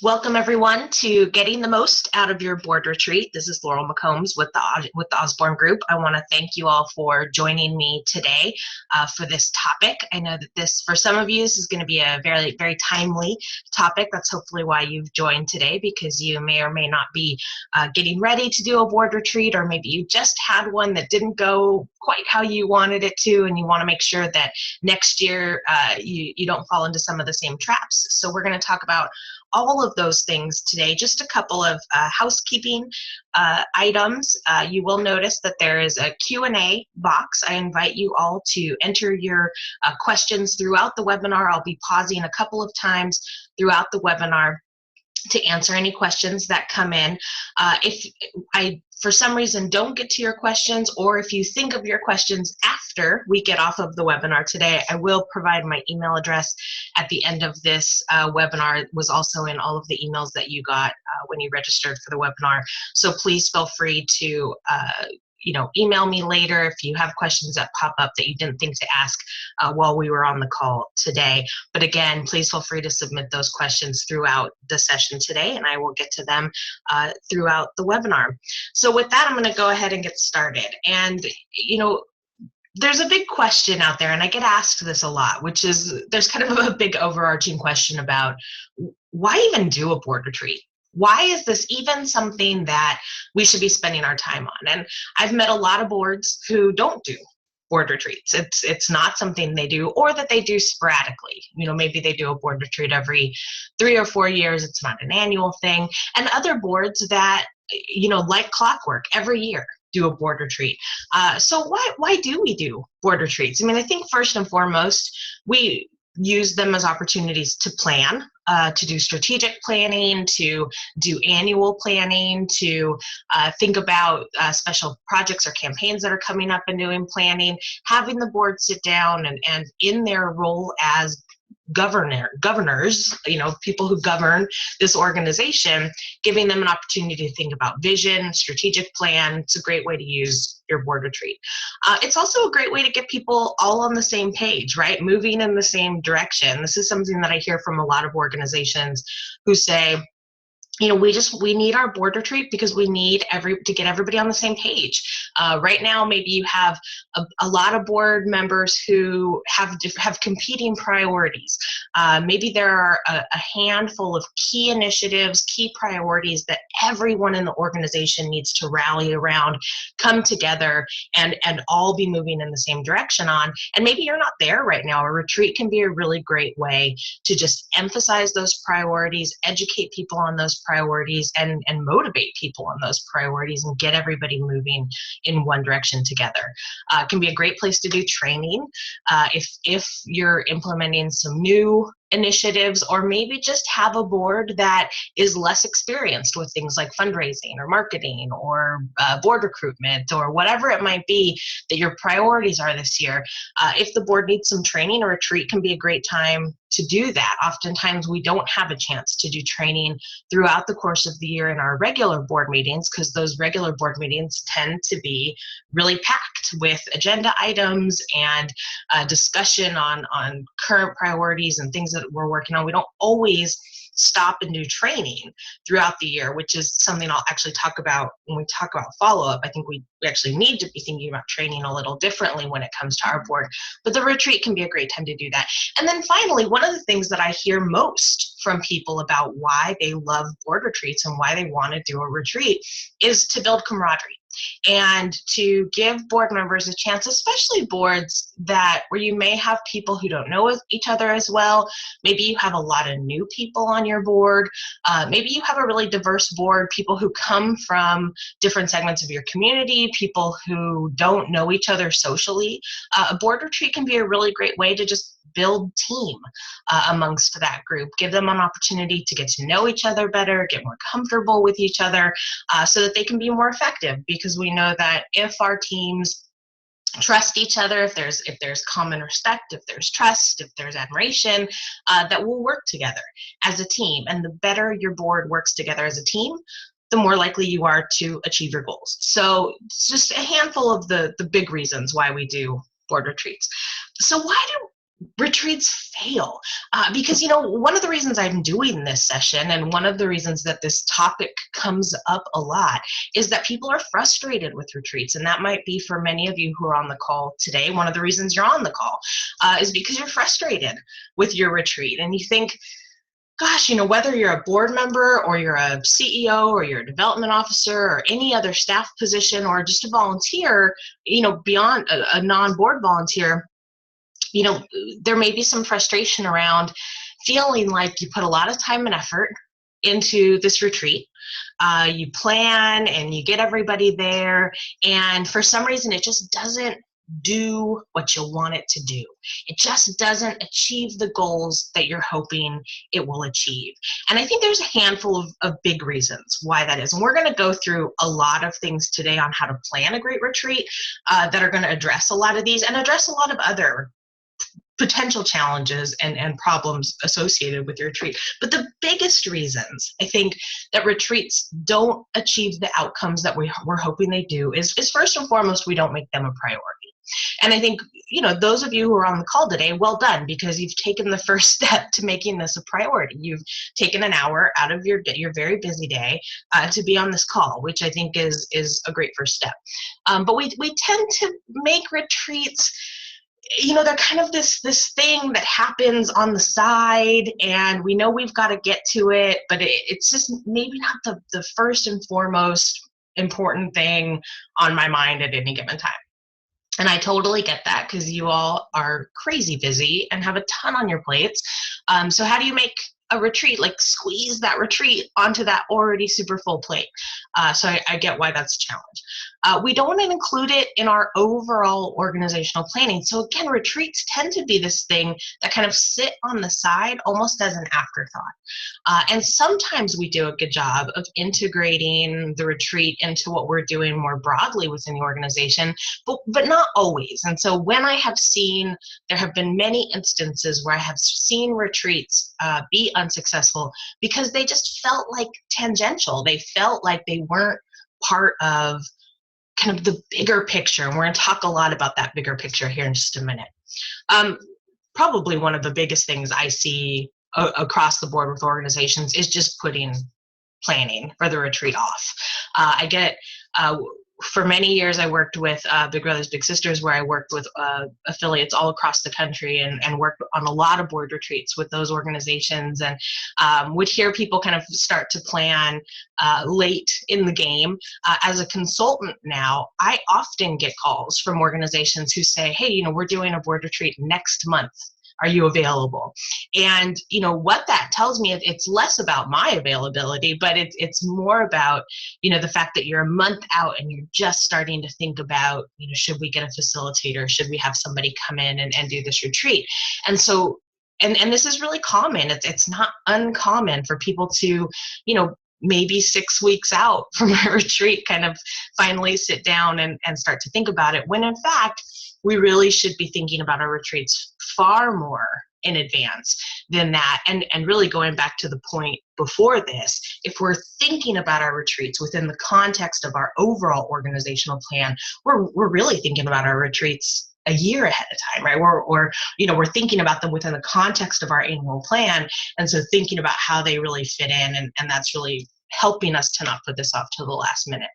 Welcome everyone to Getting the Most Out of Your Board Retreat. This is Laurel McCombs with the Osborne Group. I want to thank you all for joining me today for this topic. I know that this, for some of you, this is going to be a very, very timely topic. That's hopefully why you've joined today, because you may or may not be getting ready to do a board retreat, or maybe you just had one that didn't go quite how you wanted it to, and you want to make sure that next year you don't fall into some of the same traps. So we're going to talk about all of those things today. Just a couple of housekeeping items. You will notice that there is a Q&A box. I invite you all to enter your questions throughout the webinar. I'll be pausing a couple of times throughout the webinar to answer any questions that come in. If I, for some reason, don't get to your questions, or if you think of your questions after we get off of the webinar today, I will provide my email address at the end of this webinar. It was also in all of the emails that you got when you registered for the webinar. So please feel free to email me later if you have questions that pop up that you didn't think to ask while we were on the call today. But again, please feel free to submit those questions throughout the session today, and I will get to them throughout the webinar. So with that, I'm going to go ahead and get started. And there's a big question out there, and I get asked this a lot, which is there's kind of a big overarching question about why even do a board retreat? Why is this even something that we should be spending our time on? And I've met a lot of boards who don't do board retreats. It's not something they do, or that they do sporadically. Maybe they do a board retreat every 3 or 4 years. It's not an annual thing. And other boards that, like clockwork, every year do a board retreat. So why do we do board retreats? I mean, I think first and foremost, we use them as opportunities to plan, to do strategic planning, to do annual planning, to think about special projects or campaigns that are coming up and doing planning, having the board sit down and in their role as governors, people who govern this organization, giving them an opportunity to think about vision, strategic plan. It's a great way to use your board retreat. It's also a great way to get people all on the same page, right? Moving in the same direction. This is something that I hear from a lot of organizations who say, we need our board retreat because we need to get everybody on the same page. Right now, maybe you have a lot of board members who have competing priorities. Maybe there are a handful of key initiatives, key priorities that everyone in the organization needs to rally around, come together, and all be moving in the same direction on. And maybe you're not there right now. A retreat can be a really great way to just emphasize those priorities, educate people on those priorities, and motivate people on those priorities, and get everybody moving in one direction together. It can be a great place to do training if you're implementing some new initiatives, or maybe just have a board that is less experienced with things like fundraising or marketing or board recruitment, or whatever it might be that your priorities are this year. If the board needs some training, a retreat can be a great time to do that. Oftentimes we don't have a chance to do training throughout the course of the year in our regular board meetings, because those regular board meetings tend to be really packed with agenda items and discussion on current priorities and things that we're working on. We don't always stop and do training throughout the year, which is something I'll actually talk about when we talk about follow-up. I think we actually need to be thinking about training a little differently when it comes to our board, but the retreat can be a great time to do that. And then finally, one of the things that I hear most from people about why they love board retreats and why they want to do a retreat is to build camaraderie, and to give board members a chance, especially boards where you may have people who don't know each other as well. Maybe you have a lot of new people on your board. Maybe you have a really diverse board, people who come from different segments of your community, people who don't know each other socially. A board retreat can be a really great way to just build team amongst that group, give them an opportunity to get to know each other better, get more comfortable with each other, so that they can be more effective. Because we know that if our teams trust each other, if there's common respect, if there's trust, if there's admiration, that we'll work together as a team. And the better your board works together as a team, the more likely you are to achieve your goals. So it's just a handful of the big reasons why we do board retreats. So retreats fail because one of the reasons I'm doing this session, and one of the reasons that this topic comes up a lot, is that people are frustrated with retreats. And that might be for many of you who are on the call today. One of the reasons you're on the call is because you're frustrated with your retreat, and you think, gosh, whether you're a board member or you're a CEO or you're a development officer or any other staff position or just a volunteer, beyond a non-board volunteer, there may be some frustration around feeling like you put a lot of time and effort into this retreat. You plan and you get everybody there, and for some reason it just doesn't do what you want it to do. It just doesn't achieve the goals that you're hoping it will achieve. And I think there's a handful of big reasons why that is. And we're going to go through a lot of things today on how to plan a great retreat that are going to address a lot of these and address a lot of other potential challenges and problems associated with your retreat. But the biggest reasons I think that retreats don't achieve the outcomes that we're hoping they do is first and foremost, we don't make them a priority. And I think, those of you who are on the call today, well done, because you've taken the first step to making this a priority. You've taken an hour out of your very busy day to be on this call, which I think is a great first step. But we tend to make retreats, they're kind of this thing that happens on the side, and we know we've got to get to it, but it's just maybe not the first and foremost important thing on my mind at any given time. And I totally get that, because you all are crazy busy and have a ton on your plates. So how do you make a retreat, like squeeze that retreat onto that already super full plate? So I get why that's a challenge. We don't want to include it in our overall organizational planning. So again, retreats tend to be this thing that kind of sit on the side almost as an afterthought. And sometimes we do a good job of integrating the retreat into what we're doing more broadly within the organization, but not always. And so when there have been many instances where I have seen retreats be unsuccessful because they just felt like tangential. They felt like they weren't part of kind of the bigger picture. And we're going to talk a lot about that bigger picture here in just a minute. Probably one of the biggest things I see across the board with organizations is just putting planning for the retreat off. I get for many years, I worked with Big Brothers Big Sisters, where I worked with affiliates all across the country and worked on a lot of board retreats with those organizations, and would hear people kind of start to plan late in the game. As a consultant now, I often get calls from organizations who say, hey, we're doing a board retreat next month. Are you available? And what that tells me, it's less about my availability, but it's more about the fact that you're a month out and you're just starting to think about should we get a facilitator? Should we have somebody come in and do this retreat? And so and this is really common. It's not uncommon for people to maybe 6 weeks out from a retreat kind of finally sit down and start to think about it, when in fact we really should be thinking about our retreats far more in advance than that. And really going back to the point before this, if we're thinking about our retreats within the context of our overall organizational plan, we're really thinking about our retreats a year ahead of time, right? We're thinking about them within the context of our annual plan. And so thinking about how they really fit in, and that's really helping us to not put this off to the last minute.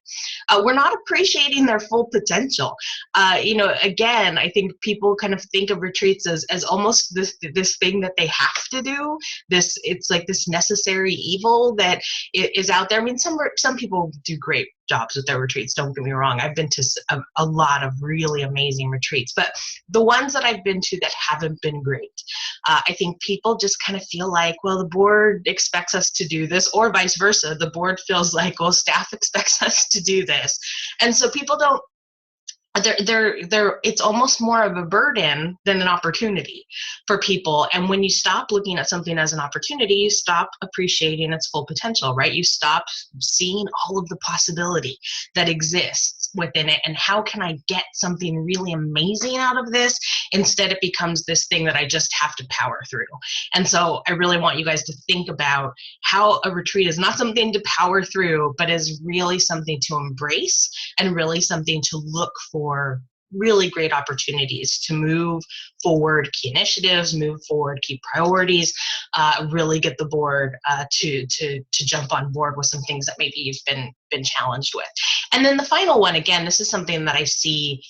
We're not appreciating their full potential. Again, I think people kind of think of retreats as almost this thing that they have to do. It's like this necessary evil that is out there. I mean, some people do great jobs with their retreats, don't get me wrong. I've been to a lot of really amazing retreats, but the ones that I've been to that haven't been great, I think people just kind of feel like, well, the board expects us to do this, or vice versa. The board feels like, well, staff expects us to do this. And so people don't, it's almost more of a burden than an opportunity for people. And when you stop looking at something as an opportunity, you stop appreciating its full potential, right? You stop seeing all of the possibility that exists within it. And how can I get something really amazing out of this? Instead, it becomes this thing that I just have to power through. And so I really want you guys to think about how a retreat is not something to power through, but is really something to embrace and really something to look for really great opportunities to move forward key initiatives, move forward key priorities, really get the board to jump on board with some things that maybe you've been challenged with. And then the final one, again, this is something that I see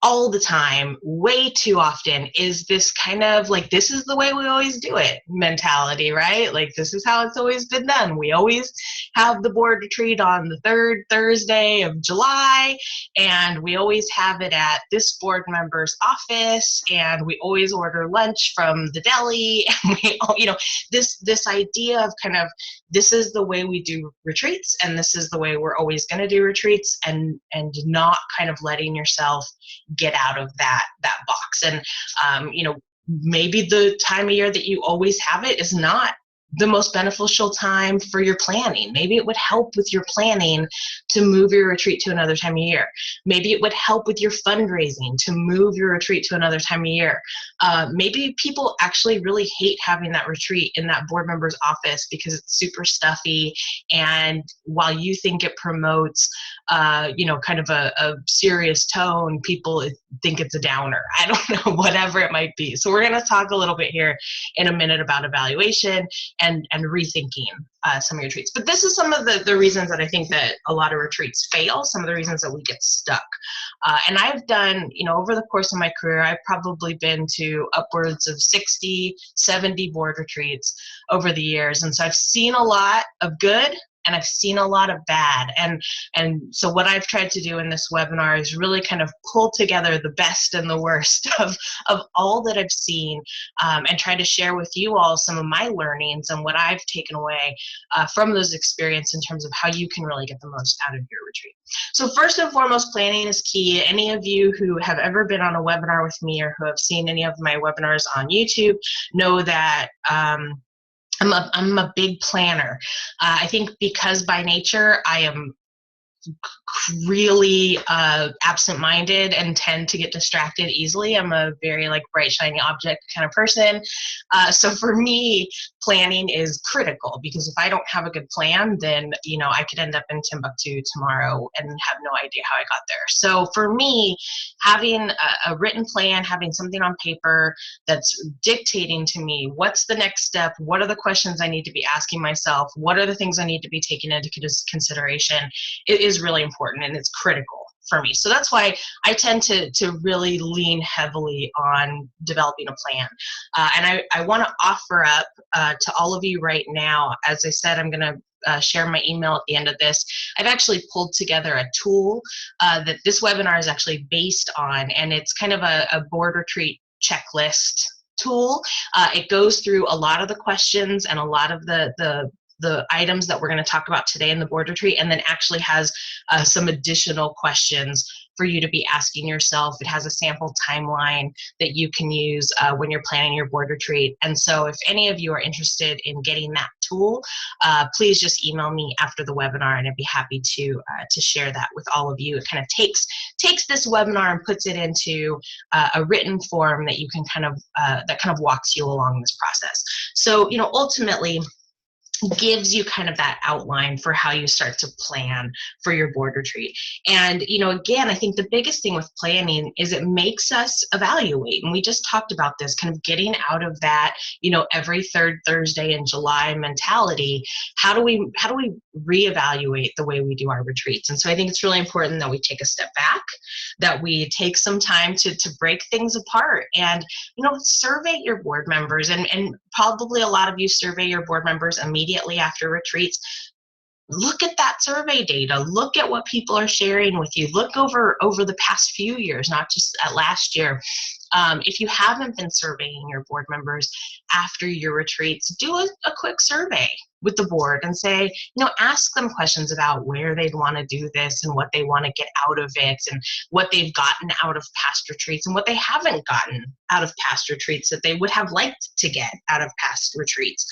all the time, way too often, is this kind of like, this is the way we always do it mentality, right? Like, this is how it's always been done. We always have the board retreat on the third Thursday of July, and we always have it at this board member's office, and we always order lunch from the deli. And we, this idea of kind of, this is the way we do retreats, and this is the way we're always going to do retreats, and not kind of letting yourself get out of that box. And maybe the time of year that you always have it is not the most beneficial time for your planning. Maybe it would help with your planning to move your retreat to another time of year. Maybe it would help with your fundraising to move your retreat to another time of year. Maybe people actually really hate having that retreat in that board member's office because it's super stuffy, and while you think it promotes kind of a serious tone, people think it's a downer. I don't know, whatever it might be. So we're going to talk a little bit here in a minute about evaluation and rethinking some of your retreats. But this is some of the reasons that I think that a lot of retreats fail, some of the reasons that we get stuck. And I've done, over the course of my career, I've probably been to upwards of 60, 70 board retreats over the years. And so I've seen a lot of good, and I've seen a lot of bad. And so what I've tried to do in this webinar is really kind of pull together the best and the worst of all that I've seen, and try to share with you all some of my learnings and what I've taken away from those experiences in terms of how you can really get the most out of your retreat. So first and foremost, planning is key. Any of you who have ever been on a webinar with me or who have seen any of my webinars on YouTube know that I'm a big planner. I think because by nature I am really absent-minded and tend to get distracted easily. I'm a very bright, shiny object kind of person. So for me, planning is critical, because if I don't have a good plan, then I could end up in Timbuktu tomorrow and have no idea how I got there. So for me, having a written plan, having something on paper that's dictating to me what's the next step, what are the questions I need to be asking myself, what are the things I need to be taking into consideration, it is really important, and it's critical for me. So that's why I tend to really lean heavily on developing a plan. And I want to offer up to all of you right now, as I said, I'm going to share my email at the end of this. I've actually pulled together a tool that this webinar is actually based on, and it's kind of a board retreat checklist tool. It goes through a lot of the questions and a lot of the items that we're going to talk about today in the board retreat, and then actually has some additional questions for you to be asking yourself. It has a sample timeline that you can use when you're planning your board retreat. And so if any of you are interested in getting that tool, please just email me after the webinar, and I'd be happy to share that with all of you. It kind of takes this webinar and puts it into a written form that you can that kind of walks you along this process. So, ultimately, gives you kind of that outline for how you start to plan for your board retreat. And, again, I think the biggest thing with planning is it makes us evaluate. And we just talked about this, kind of getting out of that, every third Thursday in July mentality. How do we reevaluate the way we do our retreats? And so I think it's really important that we take a step back, that we take some time to break things apart, and, survey your board members. And probably a lot of you survey your board members immediately after retreats. Look at that survey data. Look at what people are sharing with you. Look over the past few years, not just at last year. If you haven't been surveying your board members after your retreats, do a quick survey with the board and say, ask them questions about where they'd want to do this and what they want to get out of it, and what they've gotten out of past retreats and what they haven't gotten out of past retreats that they would have liked to get out of past retreats.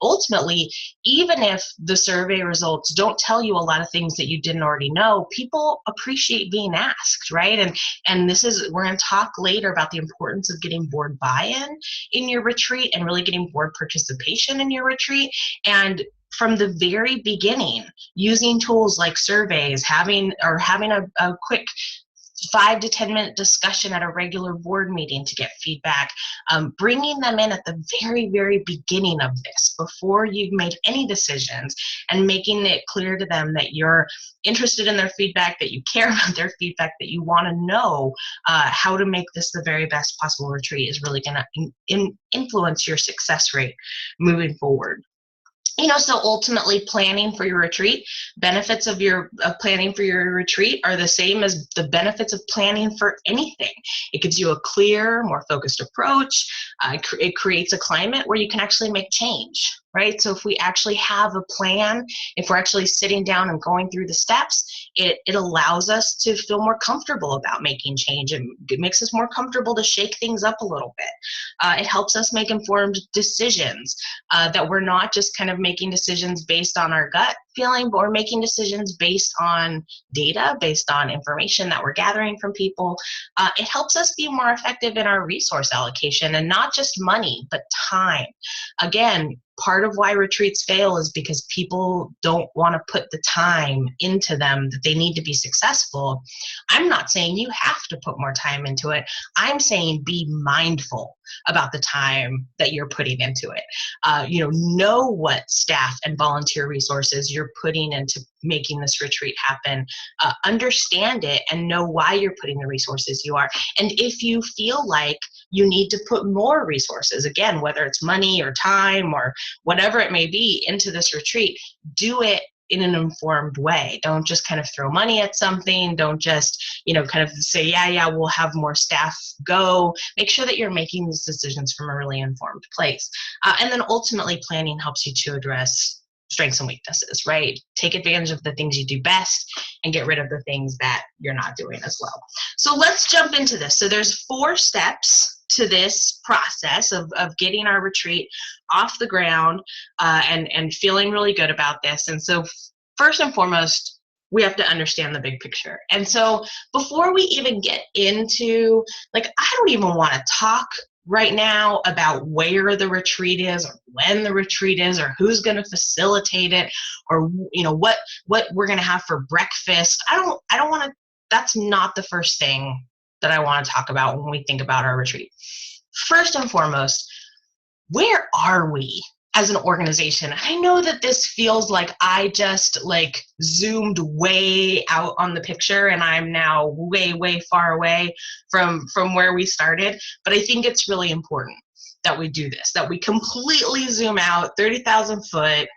Ultimately, even if the survey results don't tell you a lot of things that you didn't already know, people appreciate being asked, right? And we're going to talk later about the importance of getting board buy-in in your retreat and really getting board participation in your retreat. And from the very beginning, using tools like surveys, having a quick 5 to 10 minute discussion at a regular board meeting to get feedback, bringing them in at the very, very beginning of this before you've made any decisions, and making it clear to them that you're interested in their feedback, that you care about their feedback, that you want to know how to make this the very best possible retreat is really going to influence your success rate moving forward. So ultimately planning for your retreat, benefits of planning for your retreat are the same as the benefits of planning for anything. It gives you a clear, more focused approach. It creates a climate where you can actually make change, right? So if we actually have a plan, if we're actually sitting down and going through the steps, it allows us to feel more comfortable about making change. It makes us more comfortable to shake things up a little bit. It helps us make informed decisions, that we're not just kind of making decisions based on our gut feeling, but we're making decisions based on data, based on information that we're gathering from people. It helps us be more effective in our resource allocation, and not just money, but time. Again, part of why retreats fail is because people don't want to put the time into them that they need to be successful. I'm not saying you have to put more time into it. I'm saying be mindful about the time that you're putting into it. Know what staff and volunteer resources you're putting into making this retreat happen. Understand it and know why you're putting the resources you are. And if you feel like you need to put more resources, again, whether it's money or time or whatever it may be, into this retreat, do it in an informed way. Don't just kind of throw money at something. Don't just, kind of say, yeah, we'll have more staff go. Make sure that you're making these decisions from a really informed place. And then ultimately, planning helps you to address strengths and weaknesses, right? Take advantage of the things you do best and get rid of the things that you're not doing as well. So let's jump into this. So there's 4 steps to this process of getting our retreat off the ground, and feeling really good about this. And so first and foremost, we have to understand the big picture. And so before we even get into, I don't even want to talk right now about where the retreat is, or when the retreat is, or who's going to facilitate it, or what we're going to have for breakfast. I don't want to. That's not the first thing that I want to talk about when we think about our retreat. First and foremost, where are we as an organization? I know that this feels like I just zoomed way out on the picture and I'm now way, way far away from where we started, but I think it's really important that we do this, that we completely zoom out 30,000 foot.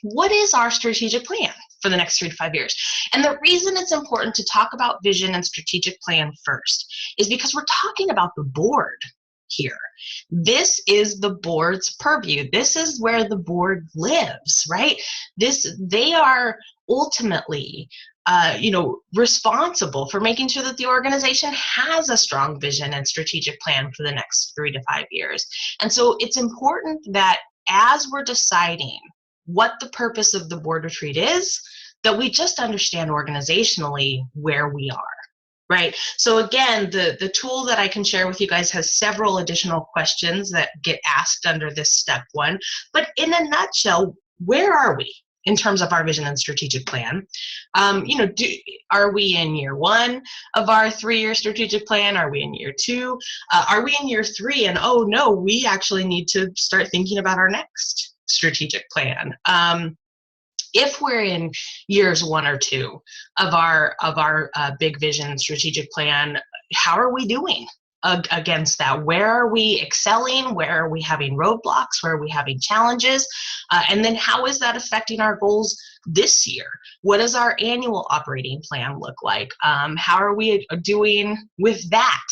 What is our strategic plan for the next 3 to 5 years? And the reason it's important to talk about vision and strategic plan first is because we're talking about the board here. This is the board's purview. This is where the board lives, right? They are ultimately responsible for making sure that the organization has a strong vision and strategic plan for the next 3 to 5 years. And so it's important that as we're deciding what the purpose of the board retreat is, that we just understand organizationally where we are, right? So again, the tool that I can share with you guys has several additional questions that get asked under this step 1. But in a nutshell, where are we in terms of our vision and strategic plan? Are we in year 1 of our 3-year strategic plan? Are we in year 2? Are we in year 3? And oh no, we actually need to start thinking about our next strategic plan. If we're in years 1 or 2 of our big vision strategic plan, how are we doing against that? Where are we excelling? Where are we having roadblocks? Where are we having challenges? And then how is that affecting our goals this year? What does our annual operating plan look like? How are we doing with that?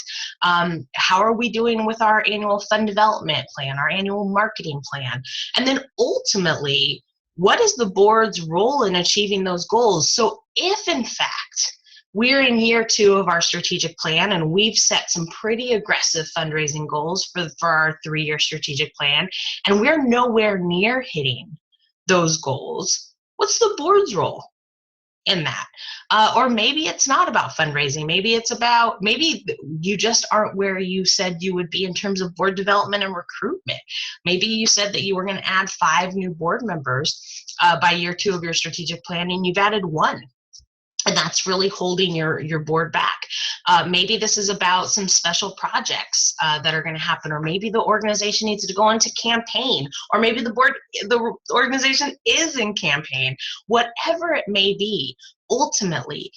How are we doing with our annual fund development plan, our annual marketing plan? And then ultimately, what is the board's role in achieving those goals? So if in fact we're in year 2 of our strategic plan and we've set some pretty aggressive fundraising goals for our 3-year strategic plan, and we're nowhere near hitting those goals, what's the board's role in that? Or maybe it's not about fundraising. Maybe you just aren't where you said you would be in terms of board development and recruitment. Maybe you said that you were going to add 5 new board members by year 2 of your strategic plan, and you've added 1 and that's really holding your board back. Maybe this is about some special projects that are going to happen, or maybe the organization needs to go into campaign, or maybe the organization is in campaign. Whatever it may be, ultimately,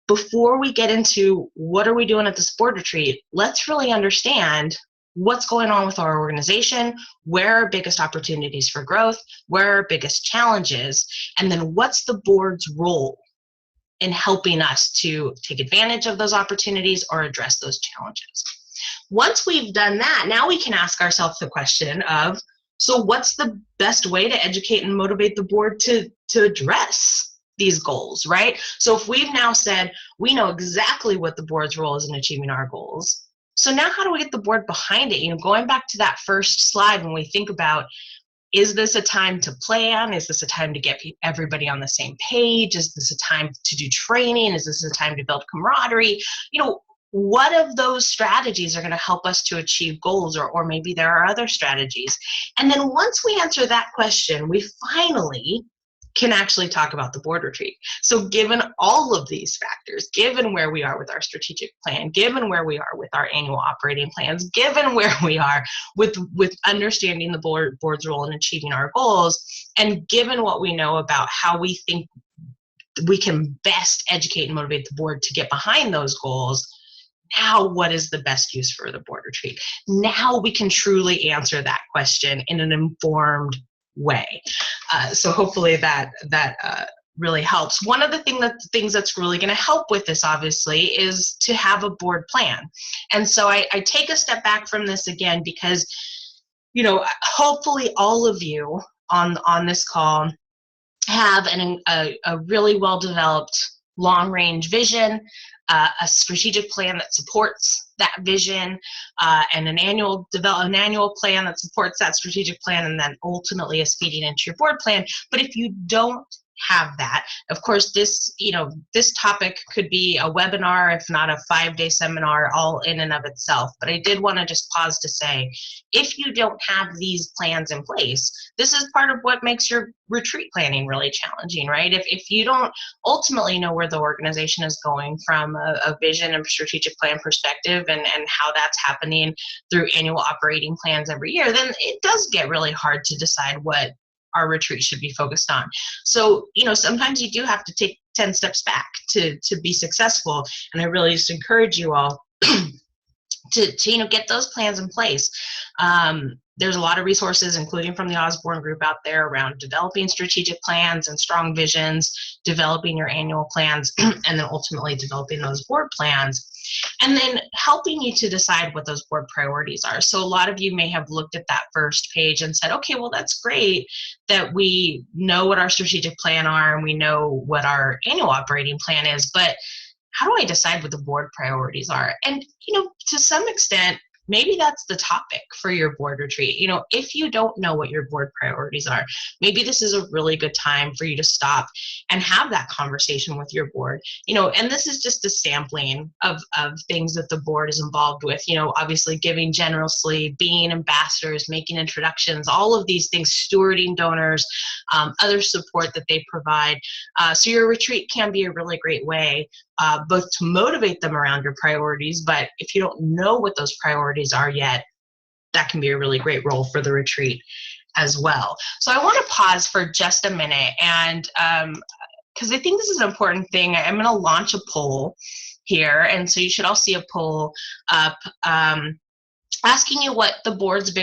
before we get into what are we doing at this board retreat, let's really understand what's going on with our organization, where are biggest opportunities for growth, where are biggest challenges, and then what's the board's role in helping us to take advantage of those opportunities or address those challenges. Once we've done that, now we can ask ourselves the question of, so what's the best way to educate and motivate the board to address these goals, right? So if we've now said we know exactly what the board's role is in achieving our goals, so now how do we get the board behind it? Going back to that first slide, when we think about, is this a time to plan? Is this a time to get everybody on the same page? Is this a time to do training? Is this a time to build camaraderie? What of those strategies are going to help us to achieve goals, or maybe there are other strategies? And then once we answer that question, we finally can actually talk about the board retreat. So given all of these factors, given where we are with our strategic plan, given where we are with our annual operating plans, given where we are with understanding the board's role in achieving our goals, and given what we know about how we think we can best educate and motivate the board to get behind those goals, now what is the best use for the board retreat? Now we can truly answer that question in an informed way. So hopefully that really helps. One of the things that's really going to help with this, obviously, is to have a board plan. And so I take a step back from this again because, hopefully all of you on this call have a really well-developed long-range vision, a strategic plan that supports that vision, and an annual plan that supports that strategic plan, and then ultimately is feeding into your board plan. But if you don't have that, of course, this topic could be a webinar, if not a 5-day seminar, all in and of itself. But I did want to just pause to say, if you don't have these plans in place, this is part of what makes your retreat planning really challenging, right? If you don't ultimately know where the organization is going from a vision and strategic plan perspective, and how that's happening through annual operating plans every year, then it does get really hard to decide what our retreat should be focused on. So, sometimes you do have to take 10 steps back to be successful. And I really just encourage you all to get those plans in place. There's a lot of resources, including from the Osborne Group, out there around developing strategic plans and strong visions, developing your annual plans, and then ultimately developing those board plans, and then helping you to decide what those board priorities are. So a lot of you may have looked at that first page and said, okay, well, that's great that we know what our strategic plan are and we know what our annual operating plan is, but how do I decide what the board priorities are? And, to some extent, maybe that's the topic for your board retreat. If you don't know what your board priorities are, maybe this is a really good time for you to stop and have that conversation with your board. And this is just a sampling of things that the board is involved with. Obviously giving generously, being ambassadors, making introductions, all of these things, stewarding donors, other support that they provide. So your retreat can be a really great way both to motivate them around your priorities, but if you don't know what those priorities are yet, that can be a really great role for the retreat as well. So I want to pause for just a minute, and because I think this is an important thing, I'm going to launch a poll here, and so you should all see a poll up asking you what the board's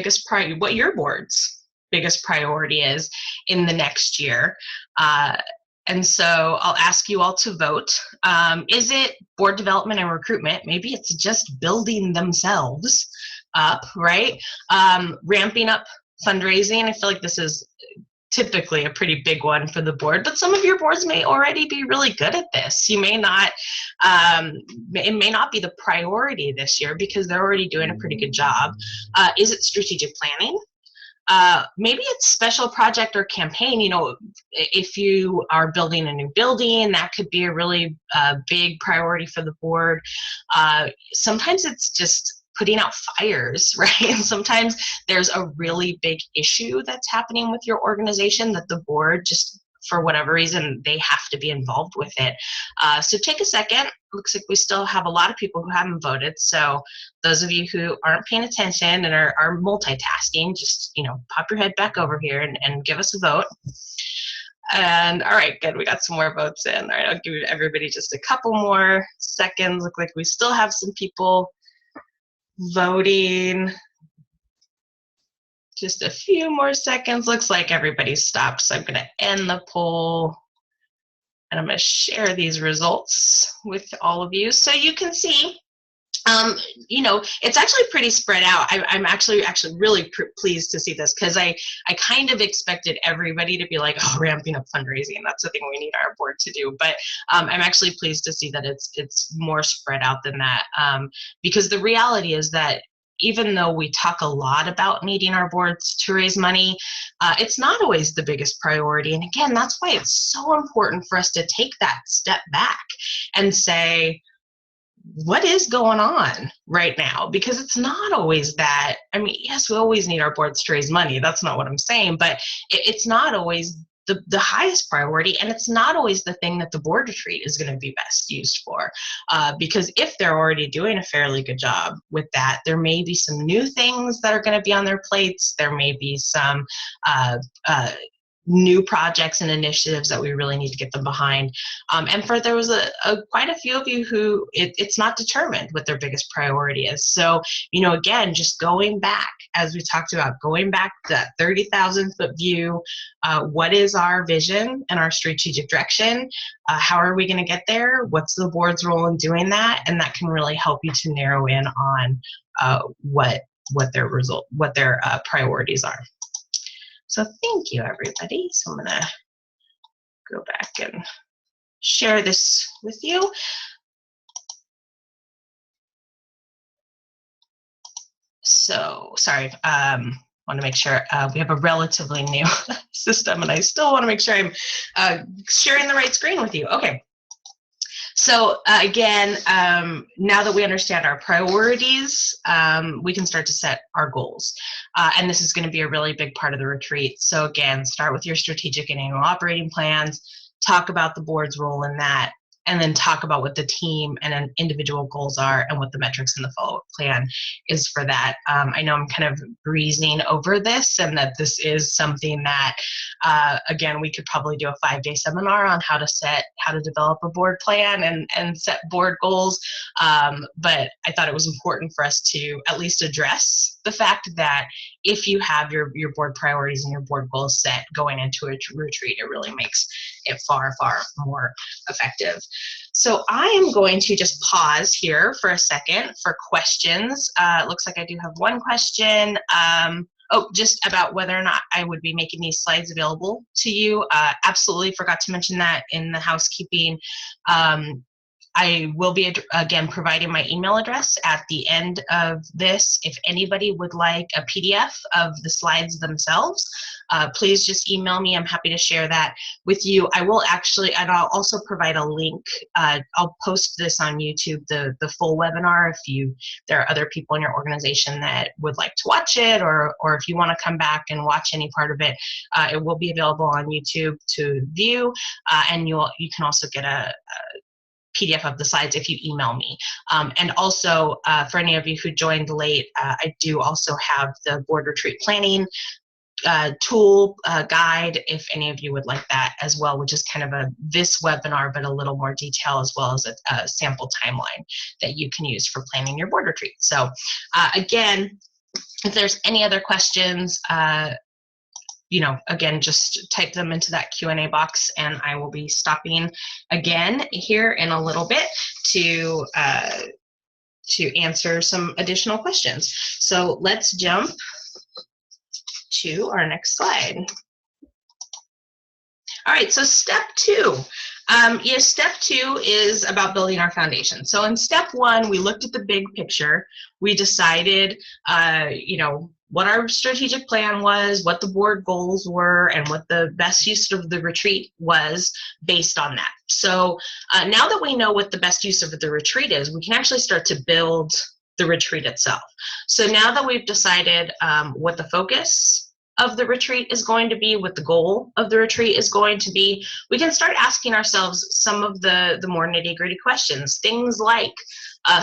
what your board's biggest priority is in the next year. And so I'll ask you all to vote. Is it board development and recruitment? Maybe it's just building themselves up, right? Ramping up fundraising. I feel like this is typically a pretty big one for the board, but some of your boards may already be really good at this. You may not, it may not be the priority this year because they're already doing a pretty good job. Is it strategic planning? Maybe it's special project or campaign. If you are building a new building, that could be a really big priority for the board. Sometimes it's just putting out fires, right? And sometimes there's a really big issue that's happening with your organization that the board just for whatever reason, they have to be involved with it. So take a second. Looks like we still have a lot of people who haven't voted. So those of you who aren't paying attention and are multitasking, just, pop your head back over here and give us a vote. And all right, good. We got some more votes in. All right, I'll give everybody just a couple more seconds. Look like we still have some people voting. Just a few more seconds. Looks like everybody's stopped. So I'm going to end the poll. And I'm going to share these results with all of you so you can see. It's actually pretty spread out. I'm actually really pleased to see this, because I kind of expected everybody to be like, oh, ramping up fundraising, that's the thing we need our board to do. But I'm actually pleased to see that it's more spread out than that, because the reality is that even though we talk a lot about needing our boards to raise money, it's not always the biggest priority. And again, that's why it's so important for us to take that step back and say, what is going on right now? Because it's not always that. I mean, yes, we always need our boards to raise money. That's not what I'm saying, but it's not always the highest priority, and it's not always the thing that the board retreat is going to be best used for. Because if they're already doing a fairly good job with that, there may be some new things that are going to be on their plates. There may be some new projects and initiatives that we really need to get them behind. And there was quite a few of you who it's not determined what their biggest priority is. So, again, just going back, as we talked about, going back to that 30,000 foot view, what is our vision and our strategic direction? How are we going to get there? What's the board's role in doing that? And that can really help you to narrow in on what their priorities are. So thank you, everybody. So I'm going to go back and share this with you. So sorry, want to make sure we have a relatively new system, and I still want to make sure I'm sharing the right screen with you. Okay. So again, now that we understand our priorities, we can start to set our goals. And this is going to be a really big part of the retreat. So again, start with your strategic and annual operating plans, talk about the board's role in that, and then talk about what the team and individual goals are and what the metrics in the follow-up plan is for that. I know I'm kind of breezing over this, and that this is something that, again, we could probably do a 5-day seminar on how to develop a board plan and set board goals. But I thought it was important for us to at least address the fact that if you have your board priorities and your board goals set going into a retreat, it really makes it far, far more effective. So I am going to just pause here for a second for questions. It looks like I do have one question. Just about whether or not I would be making these slides available to you. Absolutely forgot to mention that in the housekeeping. I will be, again, providing my email address at the end of this. If anybody would like a PDF of the slides themselves, please just email me. I'm happy to share that with you. I will actually, and I'll also provide a link. I'll post this on YouTube, the full webinar, if there are other people in your organization that would like to watch it, or if you want to come back and watch any part of it, it will be available on YouTube to view, and you can also get a PDF of the slides if you email me. And also, for any of you who joined late, I do also have the board retreat planning tool guide, if any of you would like that as well, which is kind of this webinar, but a little more detail, as well as a sample timeline that you can use for planning your board retreat. So again, if there's any other questions, again, just type them into that Q&A box, and I will be stopping again here in a little bit to answer some additional questions. So let's jump to our next slide. All right, so step 2. Step 2 is about building our foundation. So in step 1, we looked at the big picture. We decided, what our strategic plan was, what the board goals were, and what the best use of the retreat was based on that. So now that we know what the best use of the retreat is, we can actually start to build the retreat itself. So now that we've decided what the focus of the retreat is going to be, what the goal of the retreat is going to be, we can start asking ourselves some of the more nitty-gritty questions. Things like,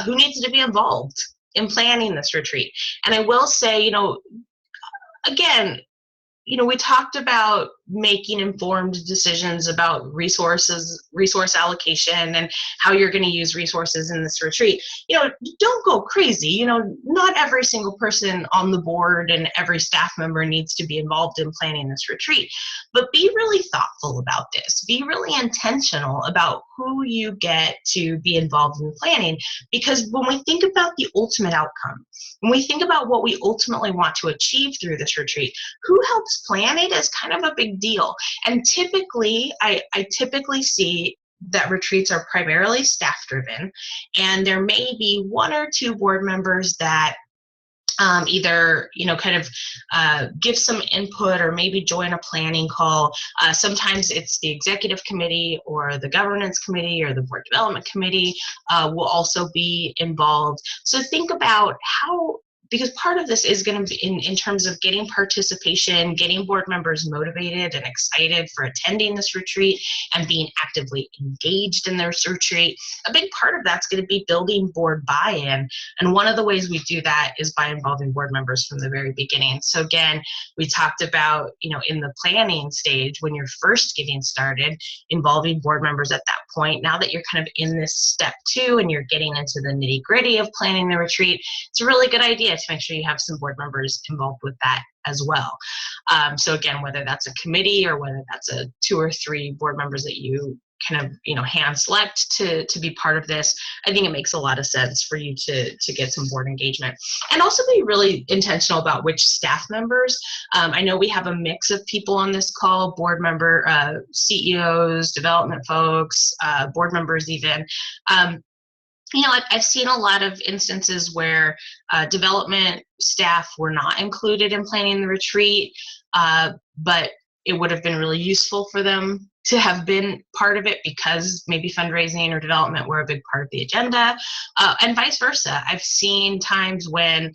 who needs to be involved in planning this retreat? And I will say, again, we talked about making informed decisions about resource allocation and how you're going to use resources in this retreat. Don't go crazy. Not every single person on the board and every staff member needs to be involved in planning this retreat, but be really thoughtful about this. Be really intentional about who you get to be involved in planning, because when we think about the ultimate outcome, when we think about what we ultimately want to achieve through this retreat, who helps plan it is kind of a big deal. And typically, I typically see that retreats are primarily staff driven, and there may be one or two board members that either give some input or maybe join a planning call. Sometimes it's the executive committee or the governance committee or the board development committee will also be involved. So think about how, because part of this is going to be in terms of getting participation, getting board members motivated and excited for attending this retreat and being actively engaged in this retreat. A big part of that's going to be building board buy-in. And one of the ways we do that is by involving board members from the very beginning. So again, we talked about, in the planning stage, when you're first getting started, involving board members at that point. Now that you're kind of in this step 2 and you're getting into the nitty-gritty of planning the retreat, it's a really good idea to make sure you have some board members involved with that as well. So again, whether that's a committee or whether that's a 2 or 3 board members that you kind of hand select to be part of this, I think it makes a lot of sense for you to get some board engagement. And also be really intentional about which staff members. I know we have a mix of people on this call, board member, CEOs, development folks, board members even. I've seen a lot of instances where development staff were not included in planning the retreat, but it would have been really useful for them to have been part of it because maybe fundraising or development were a big part of the agenda, and vice versa. I've seen times when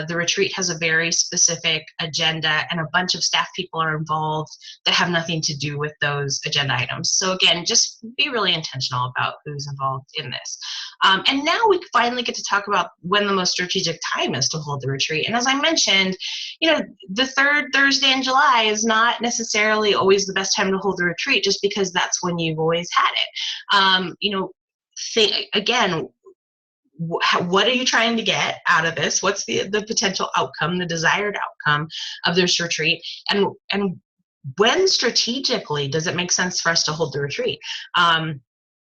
the retreat has a very specific agenda and a bunch of staff people are involved that have nothing to do with those agenda items. So again, just be really intentional about who's involved in this. And now we finally get to talk about when the most strategic time is to hold the retreat. And as I mentioned, the third Thursday in July is not necessarily always the best time to hold the retreat, just because that's when you've always had it. Again, what are you trying to get out of this? What's the potential outcome, the desired outcome of this retreat? And when strategically does it make sense for us to hold the retreat?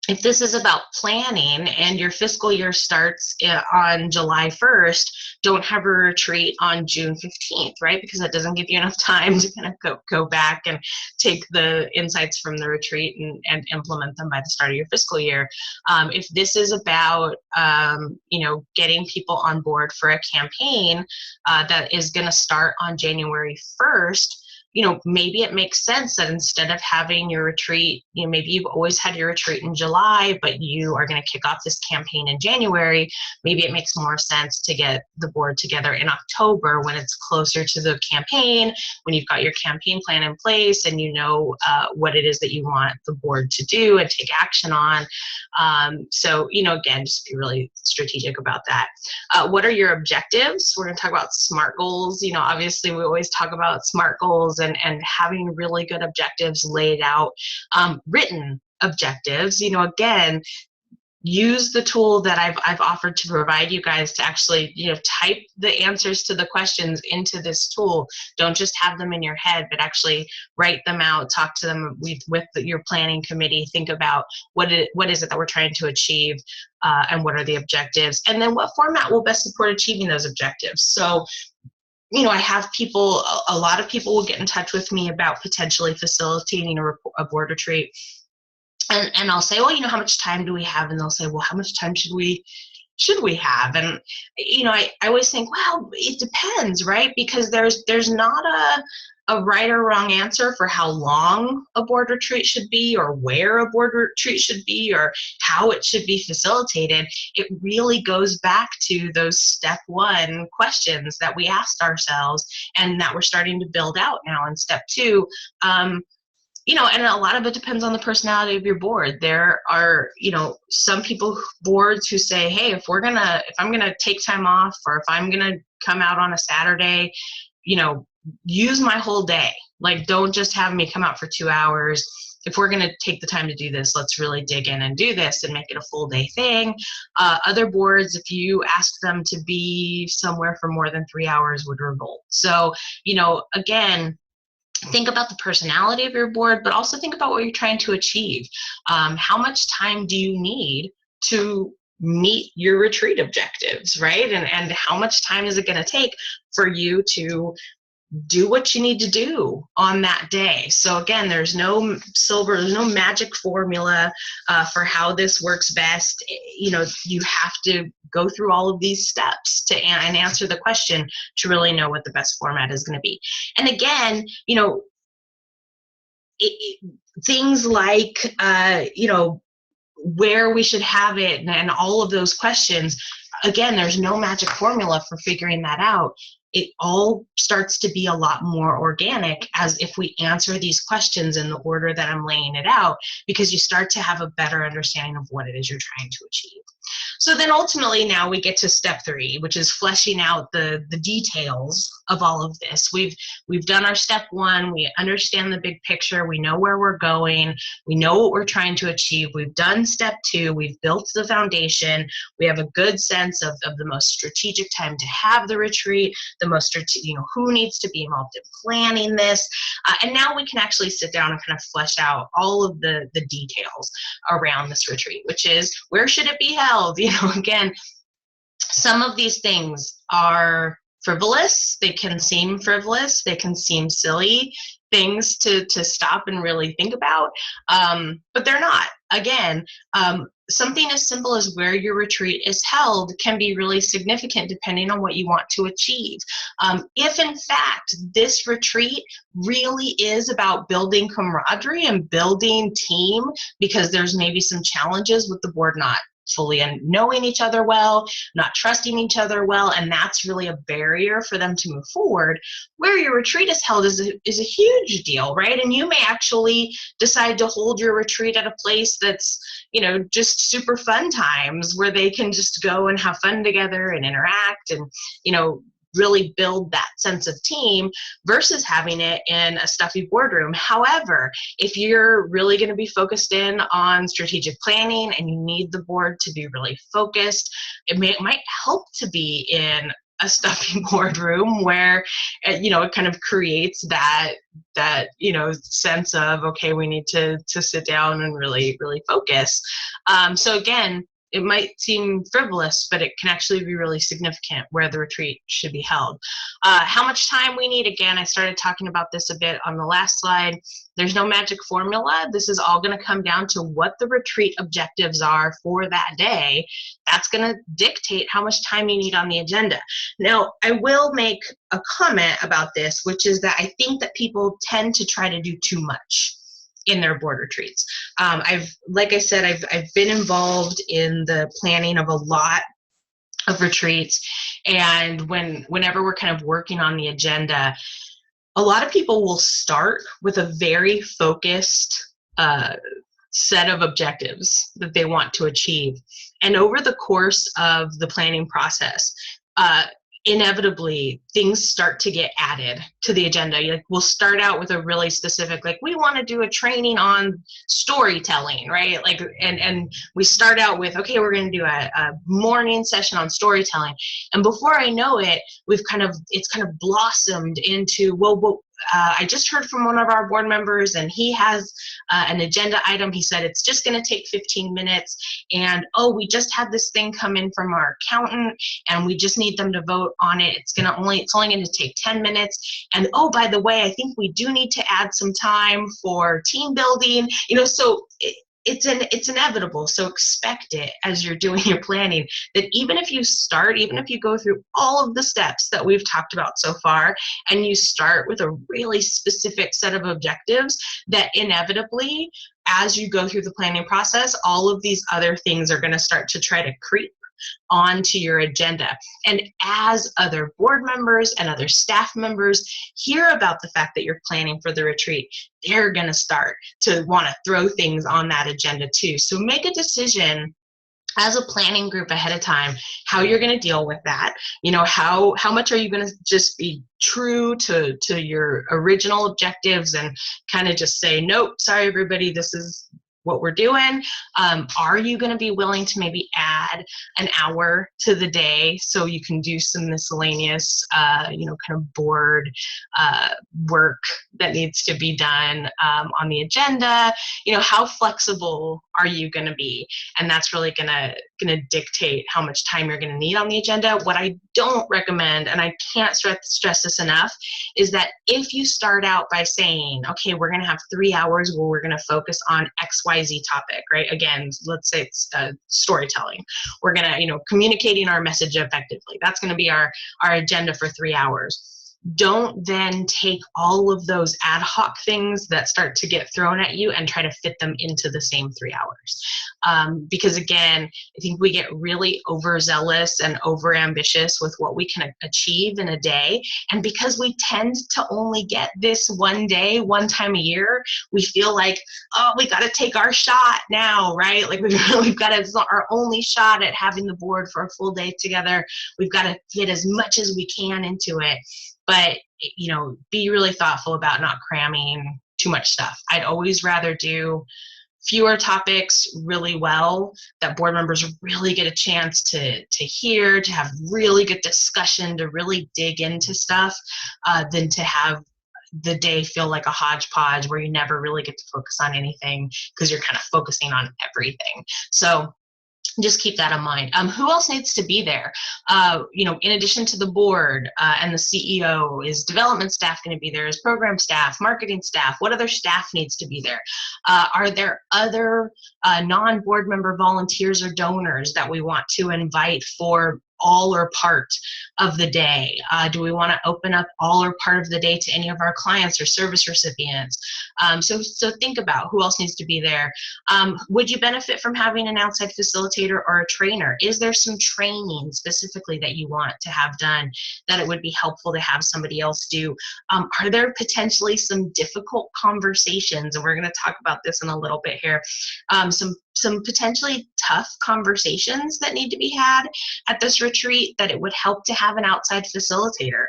If this is about planning and your fiscal year starts on July 1st, don't have a retreat on June 15th, right? Because that doesn't give you enough time to kind of go back and take the insights from the retreat and implement them by the start of your fiscal year. If this is about, getting people on board for a campaign that is going to start on January 1st, maybe it makes sense that instead of having your retreat, maybe you've always had your retreat in July, but you are going to kick off this campaign in January. Maybe it makes more sense to get the board together in October when it's closer to the campaign, when you've got your campaign plan in place and what it is that you want the board to do and take action on. So, again, just be really strategic about that. What are your objectives? We're going to talk about SMART goals. Obviously we always talk about SMART goals and having really good objectives laid out, written objectives. Again, use the tool that I've offered to provide you guys to actually, type the answers to the questions into this tool. Don't just have them in your head, but actually write them out, talk to them with your planning committee, think about what is it that we're trying to achieve, and what are the objectives, and then what format will best support achieving those objectives. So, I have a lot of people will get in touch with me about potentially facilitating a board retreat. And I'll say, well, how much time do we have? And they'll say, well, how much time should we have? And, I always think, well, it depends, right? Because there's not a right or wrong answer for how long a board retreat should be, or where a board retreat should be, or how it should be facilitated. It really goes back to those step one questions that we asked ourselves and that we're starting to build out now in step two. And a lot of it depends on the personality of your board. There are, some boards who say, hey, if I'm gonna take time off, or if I'm gonna come out on a Saturday, use my whole day. Like, don't just have me come out for 2 hours. If we're gonna take the time to do this, let's really dig in and do this and make it a full day thing. Other boards, if you ask them to be somewhere for more than 3 hours, would revolt. So, again, think about the personality of your board, but also think about what you're trying to achieve. How much time do you need to meet your retreat objectives, right? And how much time is it going to take for you to do what you need to do on that day? So again, there's no magic formula for how this works best. You have to go through all of these steps and answer the question to really know what the best format is going to be. And again, things like, where we should have it and all of those questions, again, there's no magic formula for figuring that out. It all starts to be a lot more organic as if we answer these questions in the order that I'm laying it out, because you start to have a better understanding of what it is you're trying to achieve. So then ultimately now we get to step 3, which is fleshing out the details of all of this. We've done our step 1, we understand the big picture, we know where we're going, we know what we're trying to achieve. We've done step 2, we've built the foundation, we have a good sense of the most strategic time to have the retreat, the most who needs to be involved in planning this, and now we can actually sit down and kind of flesh out all of the details around this retreat, which is, where should it be held? Again, some of these things are frivolous. They can seem frivolous. They can seem silly things to stop and really think about, but they're not. Again, something as simple as where your retreat is held can be really significant depending on what you want to achieve. If in fact this retreat really is about building camaraderie and building team, because there's maybe some challenges with the board not fully knowing each other well, not trusting each other well, and that's really a barrier for them to move forward, where your retreat is held is a huge deal, right? And you may actually decide to hold your retreat at a place that's, just super fun times where they can just go and have fun together and interact and, really build that sense of team, versus having it in a stuffy boardroom. However, if you're really going to be focused in on strategic planning and you need the board to be really focused, it might help to be in a stuffy boardroom where, it kind of creates that sense of, okay, we need to sit down and really, really focus. So again, it might seem frivolous, but it can actually be really significant where the retreat should be held. How much time we need, again, I started talking about this a bit on the last slide. There's no magic formula. This is all going to come down to what the retreat objectives are for that day. That's going to dictate how much time you need on the agenda. Now, I will make a comment about this, which is that I think that people tend to try to do too much in their board retreats. Like I said, I've been involved in the planning of a lot of retreats, and whenever we're kind of working on the agenda, a lot of people will start with a very focused set of objectives that they want to achieve, and over the course of the planning process, inevitably things start to get added to the agenda. We'll start out with a really specific, we want to do a training on storytelling, right? And we start out with, okay, we're going to do a morning session on storytelling. And before I know it, it's kind of blossomed into, I just heard from one of our board members, and he has an agenda item. He said it's just going to take 15 minutes. And, we just had this thing come in from our accountant, and we just need them to vote on it. It's only going to take 10 minutes. And, by the way, I think we do need to add some time for team building. So it's inevitable. So expect it as you're doing your planning, that even if you go through all of the steps that we've talked about so far, and you start with a really specific set of objectives, that inevitably, as you go through the planning process, all of these other things are going to start to try to creep onto your agenda. And as other board members and other staff members hear about the fact that you're planning for the retreat, they're going to start to want to throw things on that agenda too. So make a decision as a planning group ahead of time how you're going to deal with that. How much are you going to just be true to your original objectives and kind of just say, nope, sorry everybody, this is what we're doing. Are you going to be willing to maybe add an hour to the day so you can do some miscellaneous, kind of board work that needs to be done on the agenda? How flexible are you going to be? And that's really going to dictate how much time you're going to need on the agenda. What I don't recommend, and I can't stress this enough, is that if you start out by saying, okay, we're going to have 3 hours where we're going to focus on XYZ topic, right? Again, let's say it's storytelling. We're going to, communicating our message effectively. That's going to be our agenda for 3 hours. Don't then take all of those ad hoc things that start to get thrown at you and try to fit them into the same 3 hours. Because again, I think we get really overzealous and overambitious with what we can achieve in a day. And because we tend to only get this one day, one time a year, we feel like, oh, we got to take our shot now, right? Like we've got to, it's our only shot at having the board for a full day together. We've got to fit as much as we can into it. But, be really thoughtful about not cramming too much stuff. I'd always rather do fewer topics really well, that board members really get a chance to hear, to have really good discussion, to really dig into stuff, than to have the day feel like a hodgepodge where you never really get to focus on anything because you're kind of focusing on everything. So just keep that in mind. Who else needs to be there? In addition to the board and the CEO, is development staff going to be there? Is program staff, marketing staff? What other staff needs to be there? Are there other non-board member volunteers or donors that we want to invite for all or part of the day? Do we want to open up all or part of the day to any of our clients or service recipients? So think about who else needs to be there. Would you benefit from having an outside facilitator or a trainer? Is there some training specifically that you want to have done that it would be helpful to have somebody else do? Are there potentially some difficult conversations? And we're going to talk about this in a little bit here. Some potentially tough conversations that need to be had at this retreat that it would help to have an outside facilitator